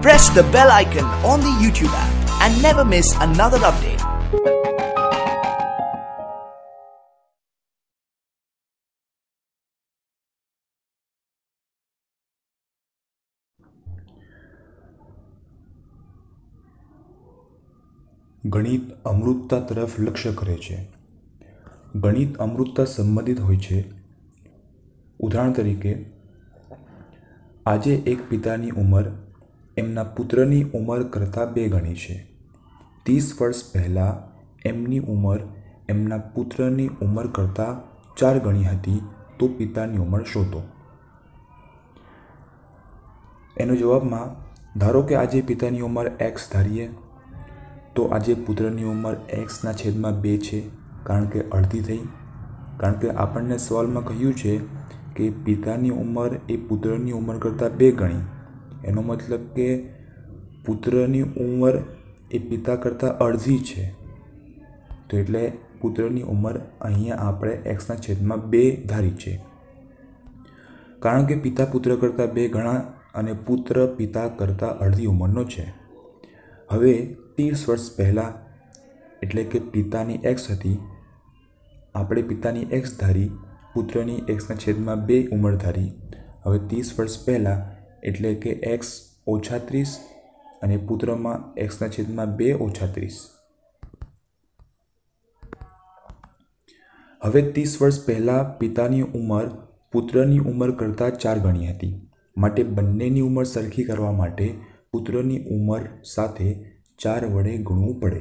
Press the bell icon on the YouTube app and never miss another update. ગણિત અમૂર્તતા તરફ લક્ષ્ય કરે છે. ગણિત અમૂર્તતા સંબંધિત હોય છે. ઉદાહરણ તરીકે, આજે એક પિતાની ઉંમર એમના પુત્રની ઉંમર કરતાં 2 ગણી છે. 30 વર્ષ પહેલાં એમની ઉંમર એમના પુત્રની ઉંમર કરતાં 4 ગણી હતી, તો પિતાની ઉંમર શોધો. એનો જવાબમાં ધારો કે આજે પિતાની ઉંમર x ધારીએ તો આજે પુત્રની ઉંમર x/2 છે, કારણ કે અડધી થઈ. કારણ કે આપણને સવાલમાં કહ્યું છે કે પિતાની ઉંમર એ પુત્રની ઉંમર કરતાં 2 ગણી. એનો મતલબ કે પુત્રની ઉંમર એ પિતા કરતાં અડધી છે. તો એટલે પુત્રની ઉંમર અહીંયા આપણે x/2 ધારી છે. કારણ કે પિતા પુત્ર કરતાં 2 ગણા અને પુત્ર પિતા કરતાં અડધી ઉંમરનો છે. હવે 30 વર્ષ પહેલાં એટલે કે પિતાની x હતી, આપણે પિતાની x ધારી, પુત્રની x/2 ઉંમર ધારી. હવે 30 વર્ષ પહેલાં એટલે કે x ઓછા 30 અને પુત્રમાં x/2 ઓછા 30. હવે 30 વર્ષ પહેલાં પિતાની ઉંમર પુત્રની ઉંમર કરતાં 4 ગણી હતી. માટે બંનેની ઉંમર સરખી કરવા માટે પુત્રની ઉંમર સાથે 4 વડે ગુણવું પડે.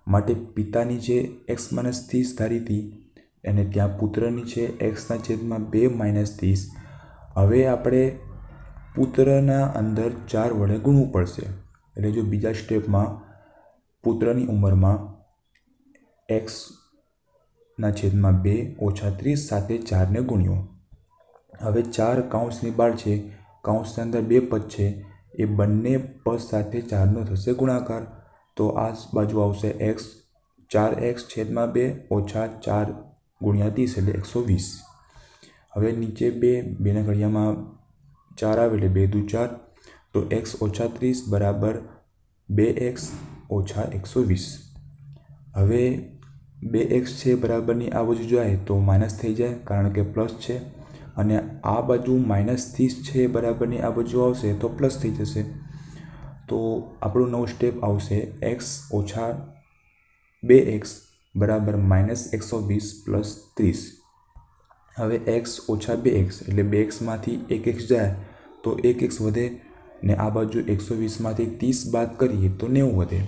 માટે પિતાની જે x-30 ધારી હતી અને ત્યાં પુત્રની છે x/2 - 30. હવે આપણે પુત્રના અંદર 4 વડે ગુણવું પડશે. એટલે જો બીજા સ્ટેપમાં પુત્રની ઉંમરમાં x/2 ઓછા 30 સાથે 4ને ગુણ્યો. હવે 4 કૌંસની બહાર છે, કૌંસની અંદર 2 પદ છે, એ બંને પદ સાથે 4નો થશે ગુણાકાર. તો આ બાજુ આવશે x 4x/2 ઓછા 4 ગુણ્યા 30 એટલે 120. હવે નીચે 2ના ઘડિયામાં 4 આવે એટલે 2 દુ 4. તો x ઓછા 30 બરાબર 2x ઓછા 120. હવે 2x છે બરાબરની આ બાજુ જાય તો માઇનસ થઈ જાય, કારણ કે પ્લસ છે. અને આ બાજુ -30 છે બરાબરની આ બાજુ આવશે તો પ્લસ થઈ જશે. તો આપણું નવું સ્ટેપ આવશે x ઓછા 2x બરાબર -120 પ્લસ 30. હવે x ઓછા 2x એટલે 2xમાંથી 1x જાય તો 1x વધે, ને આ બાજુ 120માંથી 30 બાદ કરીએ તો 90 વધે,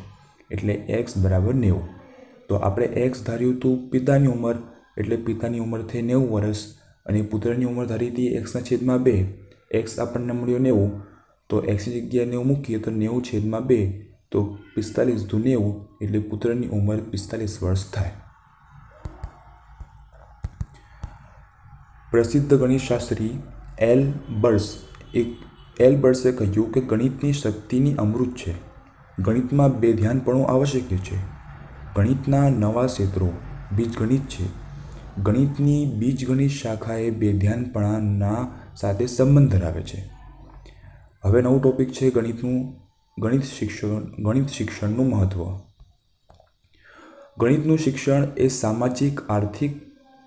એટલે x બરાબર 90. તો આપણે x ધાર્યું હતું પિતાની ઉંમર, એટલે પિતાની ઉંમર થઈ 90 વર્ષ, અને પુત્રની ઉંમર ધારી હતી x/2. x આપણને મળ્યો 90, તો xની જગ્યાએ 90 મૂકીએ તો 90/2, તો 45 દુ 90, એટલે પુત્રની ઉંમર 45 વર્ષ થાય. પ્રસિદ્ધ ગણિતશાસ્ત્રી એલ બર્સે કહ્યું કે ગણિતની શક્તિની અમૃત છે. ગણિતમાં બેધ્યાનપણું આવશ્યક છે. ગણિતના નવા ક્ષેત્રો બીજગણિત છે. ગણિતની બીજગણિત શાખાએ બેધ્યાનપણાના સાથે સંબંધ ધરાવે છે. હવે નવું ટોપિક છે ગણિત શિક્ષણનું મહત્વ. ગણિતનું શિક્ષણ એ સામાજિક, આર્થિક,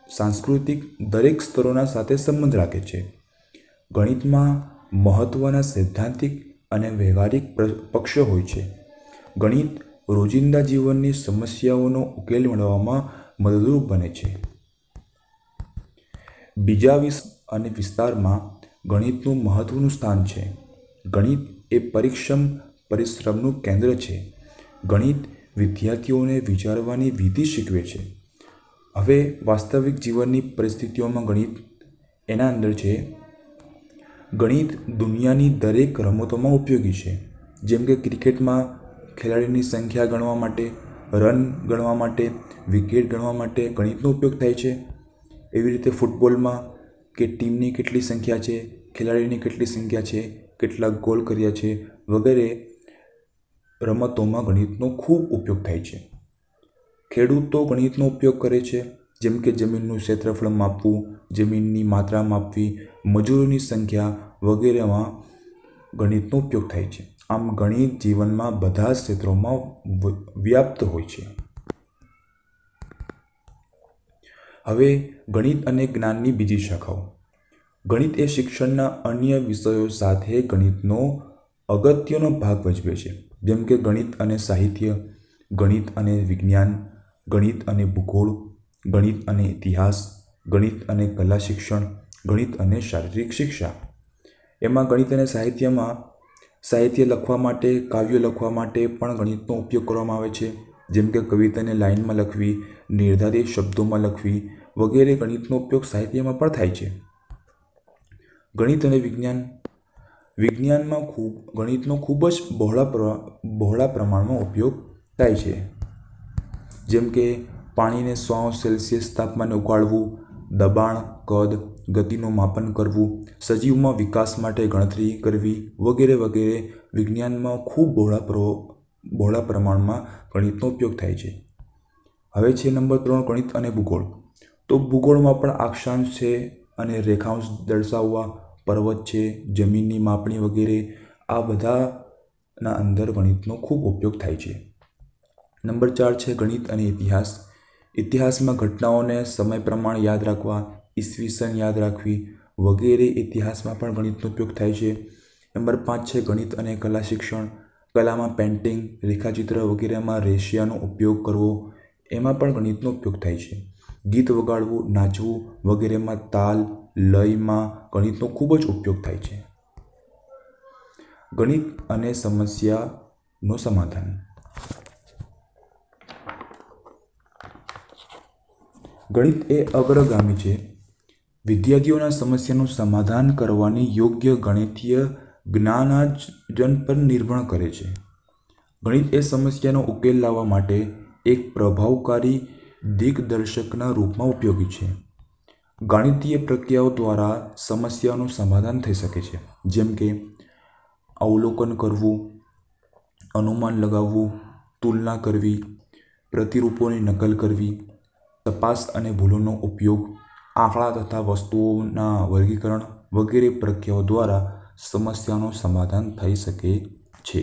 સાંસ્કૃતિક દરેક સ્તરોના સાથે સંબંધ રાખે છે. ગણિતમાં મહત્વના સૈદ્ધાંતિક અને વ્યવહારિક પક્ષો હોય છે. ગણિત રોજિંદા જીવનની સમસ્યાઓનો ઉકેલ મેળવવામાં મદદરૂપ બને છે. બીજા અને વિસ્તારમાં ગણિતનું મહત્વનું સ્થાન છે. ગણિત એ પરિશ્રમનું કેન્દ્ર છે. ગણિત વિદ્યાર્થીઓને વિચારવાની વિધિ શીખવે છે. હવે વાસ્તવિક જીવનની પરિસ્થિતિઓમાં ગણિત એના અંદર છે. ગણિત દુનિયાની દરેક રમતોમાં ઉપયોગી છે. જેમ કે ક્રિકેટમાં ખેલાડીની સંખ્યા ગણવા માટે, રન ગણવા માટે, વિકેટ ગણવા માટે ગણિતનો ઉપયોગ થાય છે. એવી રીતે ફૂટબોલમાં કે ટીમની કેટલી સંખ્યા છે, ખેલાડીની કેટલી સંખ્યા છે, કેટલા ગોલ કર્યા છે વગેરે રમતોમાં ગણિતનો ખૂબ ઉપયોગ થાય છે. ખેડૂતો ગણિતનો ઉપયોગ કરે છે, જેમ કે જમીનનું ક્ષેત્રફળ માપવું, જમીનની માત્રા માપવી, મજૂરોની સંખ્યા વગેરેમાં ગણિતનો ઉપયોગ થાય છે. આમ ગણિત જીવનમાં બધા જ ક્ષેત્રોમાં વ્યાપ્ત હોય છે. હવે ગણિત અને જ્ઞાનની બીજી શાખાઓ. ગણિત એ શિક્ષણના અન્ય વિષયો સાથે ગણિતનો અગત્યનો ભાગ ભજવે છે, જેમ કે ગણિત અને સાહિત્ય, ગણિત અને વિજ્ઞાન, ગણિત અને ભૂગોળ, ગણિત અને ઇતિહાસ, ગણિત અને કલા શિક્ષણ, ગણિત અને શારીરિક શિક્ષા. એમાં ગણિત અને સાહિત્યમાં સાહિત્ય લખવા માટે, કાવ્યો લખવા માટે પણ ગણિતનો ઉપયોગ કરવામાં આવે છે, જેમ કે કવિતાને લાઇનમાં લખવી, નિર્ધારિત શબ્દોમાં લખવી વગેરે ગણિતનો ઉપયોગ સાહિત્યમાં પણ થાય છે. ગણિત અને વિજ્ઞાન. વિજ્ઞાનમાં ગણિતનો ખૂબ જ બહોળા પ્રમાણમાં ઉપયોગ થાય છે, જેમ કે પાણીને 100°C તાપમાને ઉકાળવું, દબાણ, કદ, ગતિનું માપન કરવું, સજીવમાં વિકાસ માટે ગણતરી કરવી વગેરે વગેરે વિજ્ઞાનમાં ખૂબ બહોળા પ્રમાણમાં ગણિતનો ઉપયોગ થાય છે. હવે છે નંબર 3 ગણિત અને ભૂગોળ. તો ભૂગોળમાં પણ અક્ષાંશ છે અને રેખાંશ દર્શાવવા, પર્વત છે, જમીનની માપણી વગેરે આ બધાના અંદર ગણિતનો ખૂબ ઉપયોગ થાય છે. નંબર 4 છે ગણિત અને ઇતિહાસ. ઇતિહાસમાં ઘટનાઓને સમય પ્રમાણે યાદ રાખવા, ઈસવીસન યાદ રાખવી વગેરે ઇતિહાસમાં પણ ગણિતનો ઉપયોગ થાય છે. નંબર 5 છે ગણિત અને કલા શિક્ષણ. કલામાં પેઇન્ટિંગ, રેખાચિત્ર વગેરેમાં રેશિયાનો ઉપયોગ કરવો, એમાં પણ ગણિતનો ઉપયોગ થાય છે. ગીત વગાડવું, નાચવું વગેરેમાં તાલ, લયમાં ગણિતનો ખૂબ જ ઉપયોગ થાય છે. ગણિત અને સમસ્યાનું સમાધાન. ગણિત એ અગ્રગામી છે. વિદ્યાર્થીઓના સમસ્યાનું સમાધાન કરવાની યોગ્ય ગણિતીય જ્ઞાનાર્જન પર નિર્ભર કરે છે. ગણિત એ સમસ્યાનો ઉકેલ લાવવા માટે એક પ્રભાવકારી દિગ્દર્શકના રૂપમાં ઉપયોગી છે. ગણિતીય પ્રક્રિયાઓ દ્વારા સમસ્યાઓનું સમાધાન થઈ શકે છે, જેમ કે અવલોકન કરવું, અનુમાન લગાવવું, તુલના કરવી, પ્રતિરૂપોની નકલ કરવી, તપાસ અને ભૂલોનો ઉપયોગ, આંકડા તથા વસ્તુઓના વર્ગીકરણ વગેરે પ્રક્રિયાઓ દ્વારા સમસ્યાનું સમાધાન થઈ શકે છે.